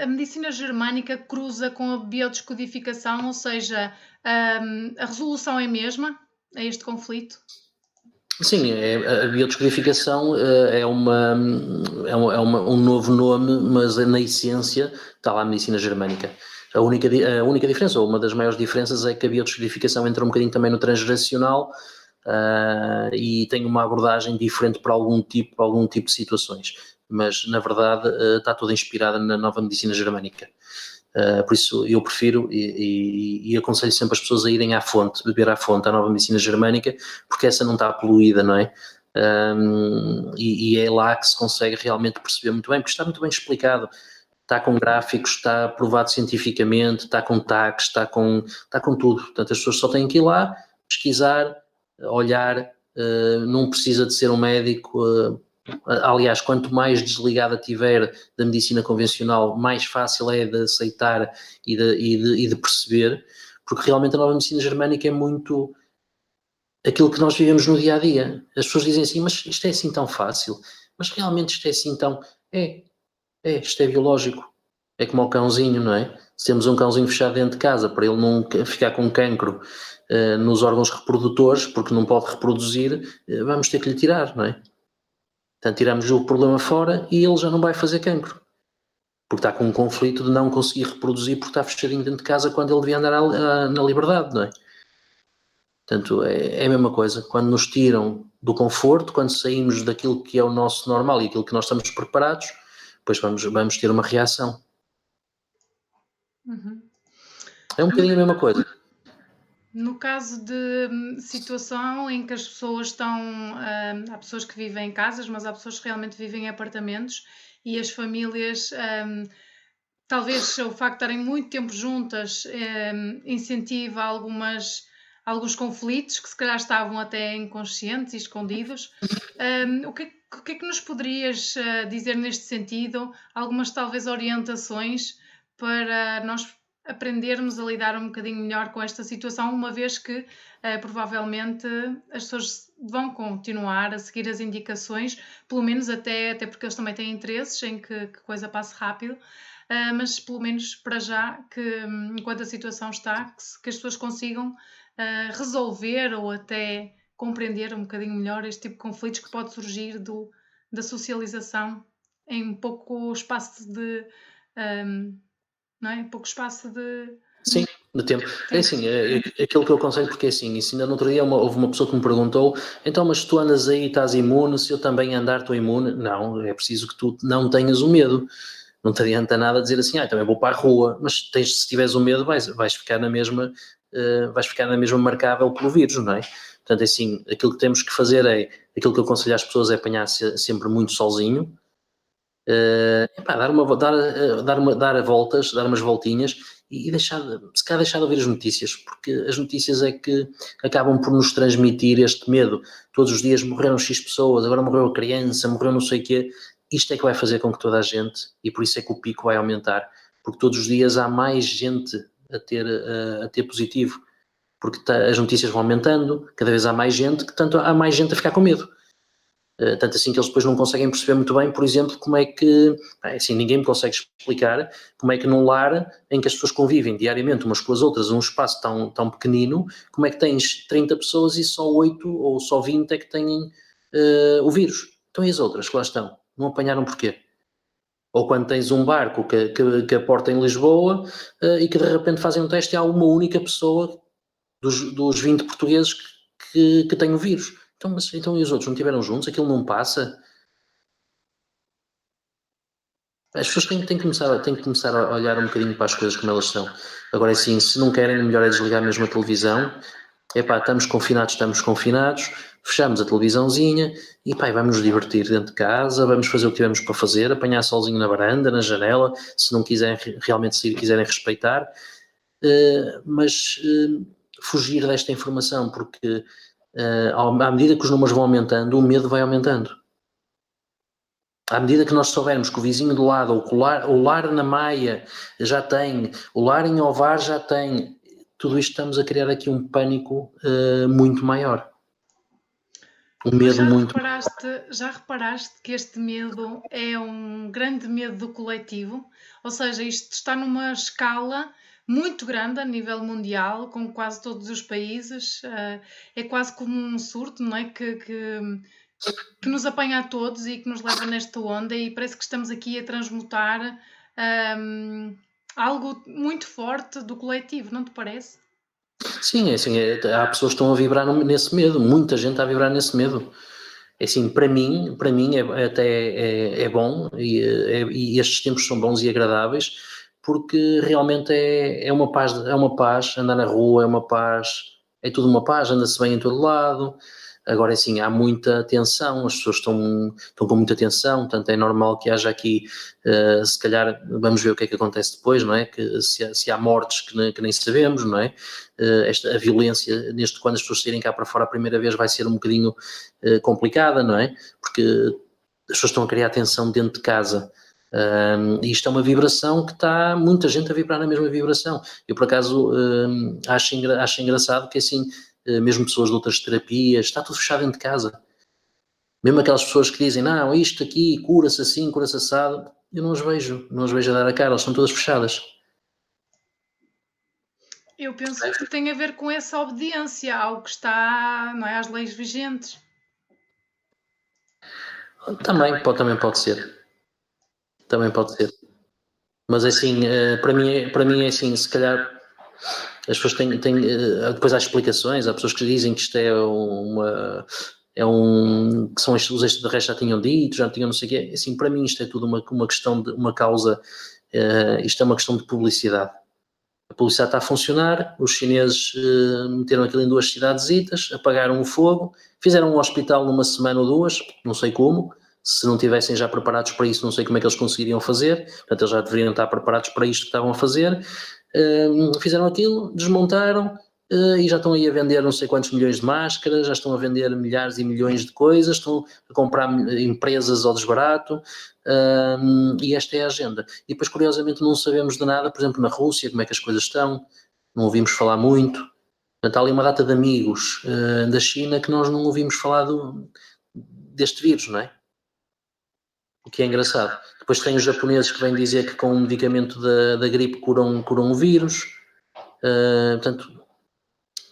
a medicina germânica cruza com a biodescodificação, ou seja, a resolução é a mesma a este conflito? Sim, a biodescodificação é um novo nome, mas na essência está lá a medicina germânica. A única diferença, ou uma das maiores diferenças, é que a biodescodificação entra um bocadinho também no transgeracional e tem uma abordagem diferente para algum tipo de situações. Mas, na verdade, está toda inspirada na nova medicina germânica. Por isso eu prefiro e aconselho sempre as pessoas a irem à fonte, beber à fonte a nova medicina germânica, porque essa não está poluída, não é? E é lá que se consegue realmente perceber muito bem, porque está muito bem explicado, está com gráficos, está provado cientificamente, está com tags, está com tudo. Portanto, as pessoas só têm que ir lá, pesquisar, olhar, não precisa de ser um médico. Aliás, quanto mais desligada tiver da medicina convencional, mais fácil é de aceitar e de perceber, porque realmente a nova medicina germânica é muito aquilo que nós vivemos no dia a dia. As pessoas dizem assim, mas isto é assim tão fácil, mas realmente isto é assim tão... isto é biológico, é como o cãozinho, não é? Se temos um cãozinho fechado dentro de casa para ele não ficar com cancro nos órgãos reprodutores, porque não pode reproduzir, vamos ter que lhe tirar, não é? Portanto, tiramos o problema fora e ele já não vai fazer cancro. Porque está com um conflito de não conseguir reproduzir porque está fechadinho dentro de casa quando ele devia andar na liberdade, não é? Portanto, é a mesma coisa. Quando nos tiram do conforto, quando saímos daquilo que é o nosso normal e aquilo que nós estamos preparados, depois vamos ter uma reação. Uhum. É um bocadinho a mesma coisa. No caso de situação em que as pessoas estão... há pessoas que vivem em casas, mas há pessoas que realmente vivem em apartamentos e as famílias, talvez o facto de estarem muito tempo juntas, incentiva alguns conflitos que se calhar estavam até inconscientes e escondidos. O que é que nos poderias dizer neste sentido? Algumas talvez orientações para nós aprendermos a lidar um bocadinho melhor com esta situação, uma vez que provavelmente as pessoas vão continuar a seguir as indicações, pelo menos até porque eles também têm interesses em que a coisa passe rápido, mas pelo menos para já, que enquanto a situação está, que as pessoas consigam resolver ou até compreender um bocadinho melhor este tipo de conflitos que pode surgir da socialização em pouco espaço de... não é? Pouco espaço de... Sim, de tempo. É assim, aquilo que eu aconselho, porque é assim, isso ainda no outro dia houve uma pessoa que me perguntou, então, mas se tu andas aí e estás imune, se eu também andar estou imune? Não, é preciso que tu não tenhas o medo. Não te adianta nada dizer assim, também vou para a rua, mas se tiveres o medo vais ficar na mesma vais ficar na mesma marcável pelo vírus, não é? Portanto, assim, aquilo que temos que fazer aquilo que eu aconselho às pessoas é apanhar sempre muito solzinho, dar voltas, dar umas voltinhas e se calhar deixar de ouvir as notícias, porque as notícias é que acabam por nos transmitir este medo. Todos os dias morreram X pessoas, agora morreu a criança, morreu não sei o quê. Isto é que vai fazer com que toda a gente, e por isso é que o pico vai aumentar, porque todos os dias há mais gente a ter positivo, porque as notícias vão aumentando, cada vez há mais gente, tanto há mais gente a ficar com medo. Tanto assim que eles depois não conseguem perceber muito bem, por exemplo, como é que, assim, ninguém me consegue explicar como é que num lar em que as pessoas convivem diariamente umas com as outras, num espaço tão pequenino, como é que tens 30 pessoas e só 8 ou só 20 é que têm o vírus? Então e as outras que lá estão? Não apanharam porquê? Ou quando tens um barco que aporta em Lisboa e que de repente fazem um teste e há uma única pessoa dos 20 portugueses que tem o vírus. Então e os outros não estiveram juntos? Aquilo não passa? As pessoas têm que começar a olhar um bocadinho para as coisas como elas são. Agora, assim, se não querem, o melhor é desligar mesmo a televisão. Estamos confinados, fechamos a televisãozinha e vamos nos divertir dentro de casa, vamos fazer o que tivermos para fazer, apanhar solzinho na varanda, na janela, se não quiserem realmente sair, quiserem respeitar, mas fugir desta informação, porque à medida que os números vão aumentando, o medo vai aumentando. À medida que nós soubermos que o vizinho do lado, ou o lar na Maia já tem, o lar em Ovar já tem, tudo isto estamos a criar aqui um pânico muito maior. Um medo Já reparaste que este medo é um grande medo do coletivo? Ou seja, isto está numa escala muito grande a nível mundial, com quase todos os países. É quase como um surto, não é? Que nos apanha a todos e que nos leva nesta onda, e parece que estamos aqui a transmutar algo muito forte do coletivo, não te parece? Sim, há pessoas que estão a vibrar nesse medo, muita gente está a vibrar nesse medo. Assim, para mim até é bom e estes tempos são bons e agradáveis, porque realmente é uma paz, andar na rua é uma paz, é tudo uma paz, anda-se bem em todo lado. Agora, assim, há muita tensão, as pessoas estão com muita tensão, portanto é normal que haja aqui, se calhar, vamos ver o que é que acontece depois, não é? Que se há mortes que nem sabemos, não é? A violência, quando as pessoas saírem cá para fora a primeira vez, vai ser um bocadinho complicada, não é? Porque as pessoas estão a criar tensão dentro de casa. E isto é uma vibração que está muita gente a vibrar na mesma vibração. Eu, por acaso, acho engraçado que, assim, mesmo pessoas de outras terapias, está tudo fechado dentro de casa. Mesmo aquelas pessoas que dizem, não, isto aqui cura-se assim, cura-se assado, eu não as vejo a dar a cara, elas estão todas fechadas. Eu penso que tem a ver com essa obediência ao que está, não é, às leis vigentes. Também pode ser. Também pode ser. Mas assim, para mim é assim, se calhar as pessoas têm depois há explicações, há pessoas que dizem que isto que são os extraterrestres já tinham dito, já tinham não sei o quê. Assim, para mim isto é tudo uma questão de uma causa, isto é uma questão de publicidade. A publicidade está a funcionar, os chineses meteram aquilo em 2 cidadezitas, apagaram o fogo, fizeram um hospital numa semana ou 2, não sei como. Se não tivessem já preparados para isso, não sei como é que eles conseguiriam fazer. Portanto, eles já deveriam estar preparados para isto que estavam a fazer. Fizeram aquilo, desmontaram e já estão aí a vender não sei quantos milhões de máscaras, já estão a vender milhares e milhões de coisas, estão a comprar empresas ao desbarato, e esta é a agenda. E depois, curiosamente, não sabemos de nada, por exemplo, na Rússia, como é que as coisas estão, não ouvimos falar muito. Portanto, há ali uma data de amigos da China que nós não ouvimos falar deste vírus, não é? O que é engraçado. Depois tem os japoneses que vêm dizer que com o medicamento da gripe curam o vírus. Portanto,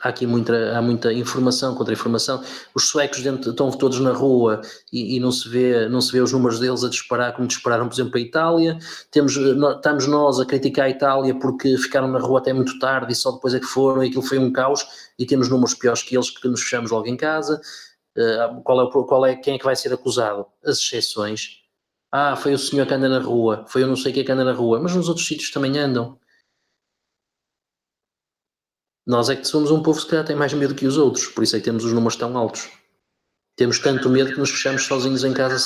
há muita informação contra informação. Os suecos estão todos na rua e não se vê os números deles a disparar como dispararam, por exemplo, a Itália. Estamos nós a criticar a Itália porque ficaram na rua até muito tarde e só depois é que foram, e aquilo foi um caos, e temos números piores que eles, que nos fechamos logo em casa. Quem é que vai ser acusado? As exceções. Foi o senhor que anda na rua, foi eu não sei quem que anda na rua, mas nos outros sítios também andam. Nós é que somos um povo que se calhar tem mais medo que os outros, por isso é que temos os números tão altos. Temos tanto medo que nos fechamos sozinhos em casa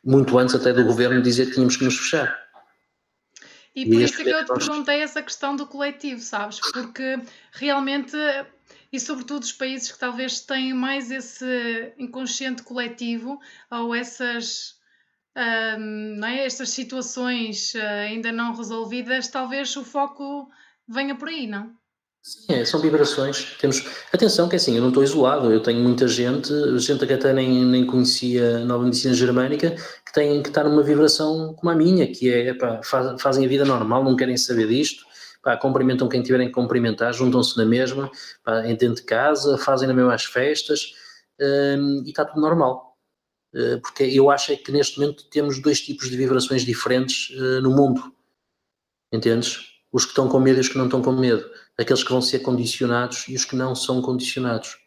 muito antes até do governo dizer que tínhamos que nos fechar. E por isso é que eu te perguntei essa questão do coletivo, sabes? Porque realmente, e sobretudo os países que talvez têm mais esse inconsciente coletivo ou não é? Estas situações ainda não resolvidas, talvez o foco venha por aí, não? Sim, são vibrações. Atenção que assim, eu não estou isolado, eu tenho muita gente que até nem conhecia a nova medicina germânica, que está numa vibração como a minha, que é, fazem a vida normal, não querem saber disto, cumprimentam quem tiverem que cumprimentar, juntam-se na mesma, dentro de casa, fazem na mesma as festas, e está tudo normal. Porque eu acho que neste momento temos 2 tipos de vibrações diferentes no mundo, entendes? Os que estão com medo e os que não estão com medo. Aqueles que vão ser condicionados e os que não são condicionados.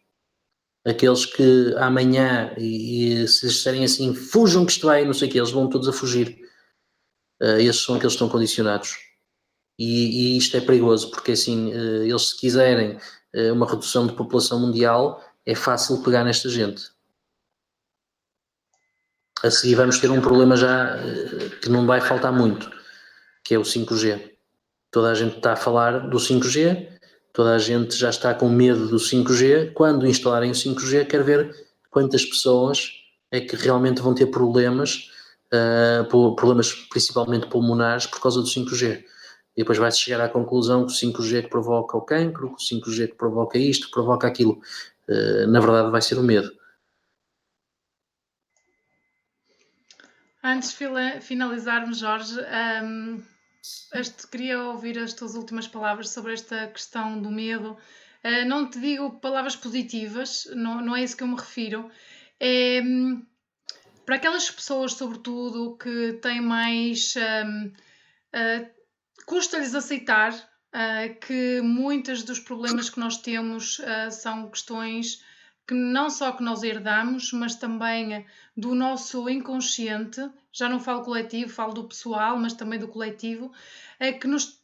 Aqueles que amanhã, e se disserem assim, fujam que isto vai, não sei o que, eles vão todos a fugir. Esses são aqueles que estão condicionados. E isto é perigoso, porque assim, eles se quiserem uma redução de população mundial, é fácil pegar nesta gente. A seguir vamos ter um problema já que não vai faltar muito, que é o 5G. Toda a gente está a falar do 5G, toda a gente já está com medo do 5G. Quando instalarem o 5G, quero ver quantas pessoas é que realmente vão ter problemas, problemas principalmente pulmonares, por causa do 5G. E depois vai-se chegar à conclusão que o 5G que provoca o cancro, que o 5G que provoca isto, que provoca aquilo. Na verdade vai ser o medo. Antes de finalizarmos, Jorge, queria ouvir as tuas últimas palavras sobre esta questão do medo. Não te digo palavras positivas, não é isso que eu me refiro. É para aquelas pessoas, sobretudo, que têm mais... custa-lhes aceitar que muitos dos problemas que nós temos são questões que não só que nós herdamos, mas também do nosso inconsciente. Já não falo coletivo, falo do pessoal, mas também do coletivo, que nos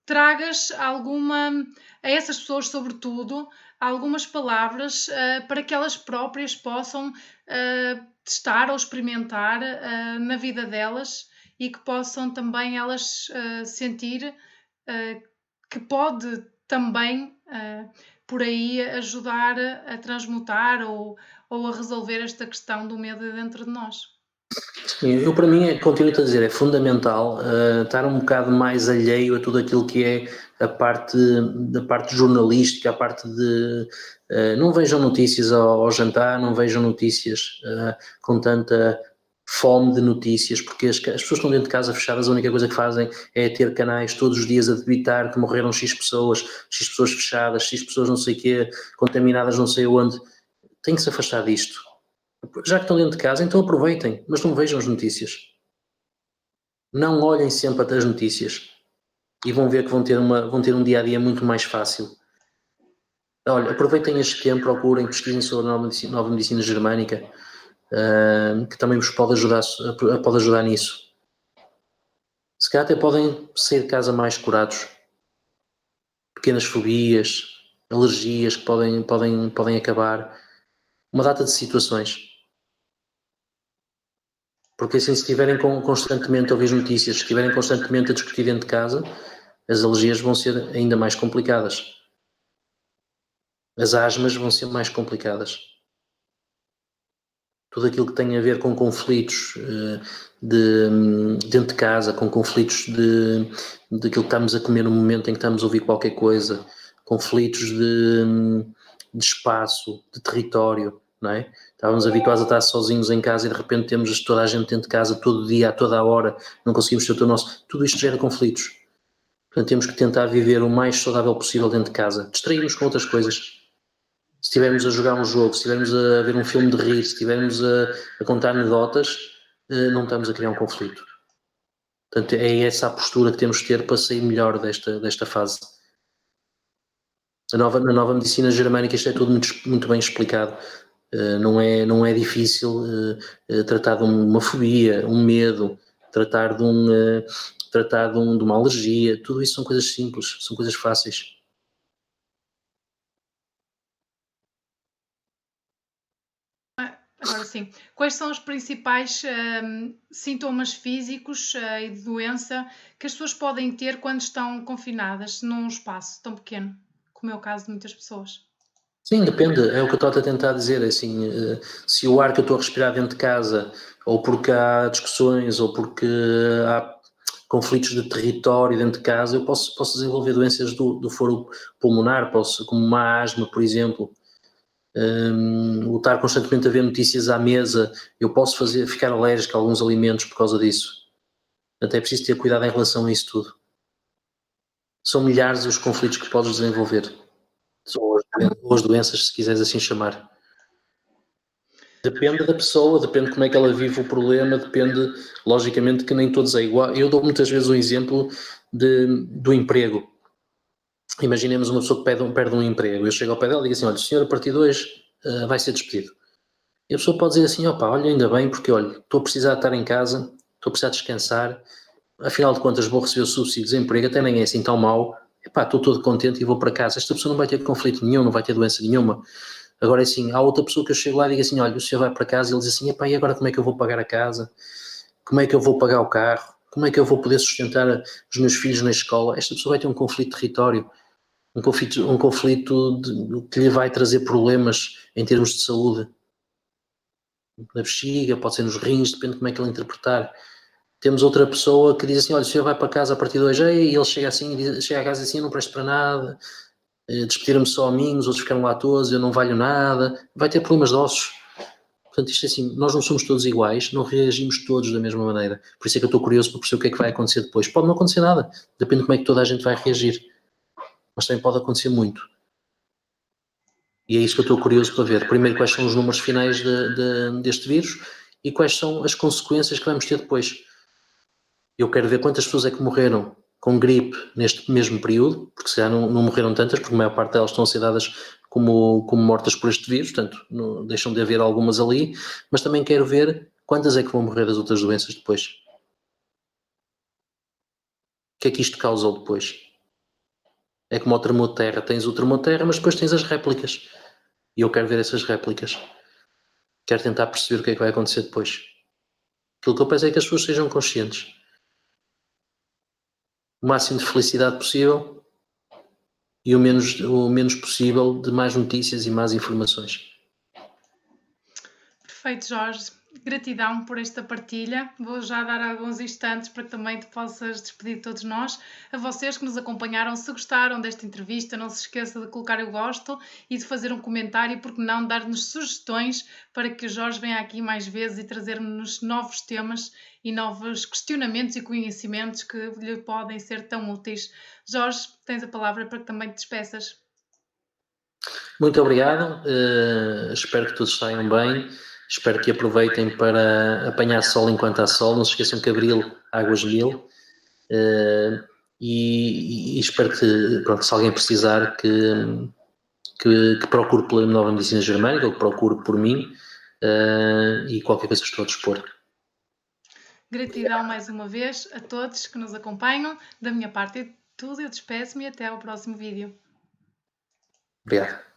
tragas a essas pessoas, sobretudo, algumas palavras para que elas próprias possam testar ou experimentar na vida delas e que possam também elas sentir que pode também por aí ajudar a transmutar ou a resolver esta questão do medo dentro de nós. Eu, para mim, continuo-te a dizer, é fundamental estar um bocado mais alheio a tudo aquilo que é a parte jornalística, a parte de... não vejam notícias ao jantar, não vejam notícias com tanta fome de notícias, porque as pessoas que estão dentro de casa fechadas, a única coisa que fazem é ter canais todos os dias a debitar que morreram X pessoas fechadas, X pessoas não sei o quê, contaminadas não sei onde. Tem que se afastar disto. Já que estão dentro de casa, então aproveitem, mas não vejam as notícias. Não olhem sempre até as notícias e vão ver que vão ter um dia-a-dia muito mais fácil. Olha, aproveitem este tempo, procurem, pesquisem sobre a nova medicina germânica, que também vos pode ajudar nisso. Se calhar até podem sair de casa mais curados. Pequenas fobias, alergias que podem acabar. Uma data de situações. Porque assim, se estiverem constantemente a ouvir notícias, se estiverem constantemente a discutir dentro de casa, as alergias vão ser ainda mais complicadas. As asmas vão ser mais complicadas. Tudo aquilo que tem a ver com conflitos dentro de casa, com conflitos daquilo que estamos a comer no momento em que estamos a ouvir qualquer coisa, conflitos de espaço, de território, não é? Estávamos habituados a estar sozinhos em casa e de repente temos toda a gente dentro de casa todo dia, a toda a hora, não conseguimos ter o nosso... Tudo isto gera conflitos. Portanto, temos que tentar viver o mais saudável possível dentro de casa. Distrairmos com outras coisas. Se estivermos a jogar um jogo, se estivermos a ver um filme de rir, se estivermos a contar anedotas, não estamos a criar um conflito. Portanto, é essa a postura que temos de ter para sair melhor desta fase. Na nova medicina germânica isto é tudo muito, muito bem explicado. Não é difícil tratar de uma fobia, um medo, tratar de uma alergia. Tudo isso são coisas simples, são coisas fáceis. Agora sim, quais são os principais sintomas físicos e de doença que as pessoas podem ter quando estão confinadas num espaço tão pequeno, como é o caso de muitas pessoas? Sim, depende, é o que eu estou a tentar dizer, assim, se o ar que eu estou a respirar dentro de casa, ou porque há discussões, ou porque há conflitos de território dentro de casa, eu posso desenvolver doenças do foro pulmonar, como uma asma, por exemplo. O estar constantemente a ver notícias à mesa, eu posso ficar alérgico a alguns alimentos por causa disso. Até é preciso ter cuidado em relação a isso tudo. São milhares os conflitos que podes desenvolver, ou as doenças, se quiseres assim chamar. Depende da pessoa, depende de como é que ela vive o problema, depende, logicamente, que nem todos é igual. Eu dou muitas vezes um exemplo do emprego. Imaginemos uma pessoa que perde um emprego. Eu chego ao pé dela e digo assim: olha, o senhor a partir de hoje vai ser despedido. E a pessoa pode dizer assim: opa, olha, ainda bem, porque olha, estou a precisar de estar em casa, estou a precisar descansar, afinal de contas vou receber o subsídio de desemprego, até nem é assim tão mau. Epá, estou todo contente e vou para casa. Esta pessoa não vai ter conflito nenhum, não vai ter doença nenhuma. Agora, assim, há outra pessoa que eu chego lá e digo assim: olha, o senhor vai para casa, e ele diz assim: epá, e agora como é que eu vou pagar a casa? Como é que eu vou pagar o carro? Como é que eu vou poder sustentar os meus filhos na escola? Esta pessoa vai ter um conflito de território, um conflito que lhe vai trazer problemas em termos de saúde. Na bexiga, pode ser nos rins, depende de como é que ele interpretar. Temos outra pessoa que diz assim: olha, o senhor vai para casa a partir de hoje, e ele chega assim, chega a casa assim: não presto para nada, despediram-me só a mim, os outros ficaram lá todos, eu não valho nada, vai ter problemas de ossos. Portanto, isto é assim, nós não somos todos iguais, não reagimos todos da mesma maneira. Por isso é que eu estou curioso para perceber o que é que vai acontecer depois. Pode não acontecer nada, depende de como é que toda a gente vai reagir, mas também pode acontecer muito. E é isso que eu estou curioso para ver. Primeiro, quais são os números finais deste vírus e quais são as consequências que vamos ter depois. Eu quero ver quantas pessoas é que morreram com gripe neste mesmo período, porque se calhar não morreram tantas, porque a maior parte delas estão a ser dadas como mortas por este vírus, portanto deixam de haver algumas ali, mas também quero ver quantas é que vão morrer das outras doenças depois. O que é que isto causou depois? É como o terremoto de terra, tens o terremoto de terra, mas depois tens as réplicas. E eu quero ver essas réplicas. Quero tentar perceber o que é que vai acontecer depois. Aquilo que eu penso é que as pessoas sejam conscientes. O máximo de felicidade possível e o menos possível de más notícias e más informações. Perfeito, Jorge. Gratidão por esta partilha. Vou já dar alguns instantes para que também te possas despedir de todos nós. A vocês que nos acompanharam, se gostaram desta entrevista, não se esqueça de colocar eu gosto e de fazer um comentário, porque não dar-nos sugestões para que o Jorge venha aqui mais vezes e trazer-nos novos temas e novos questionamentos e conhecimentos que lhe podem ser tão úteis. Jorge, tens a palavra para que também te despeças. Muito obrigado. Espero que todos saiam bem. Espero que aproveitem para apanhar sol enquanto há sol. Não se esqueçam que abril, águas mil. E espero que, pronto, se alguém precisar, que procure pela Nova Medicina Germânica ou que procure por mim, e qualquer coisa estou a dispor. Gratidão mais uma vez a todos que nos acompanham. Da minha parte é tudo. Eu despeço-me e até ao próximo vídeo. Obrigado.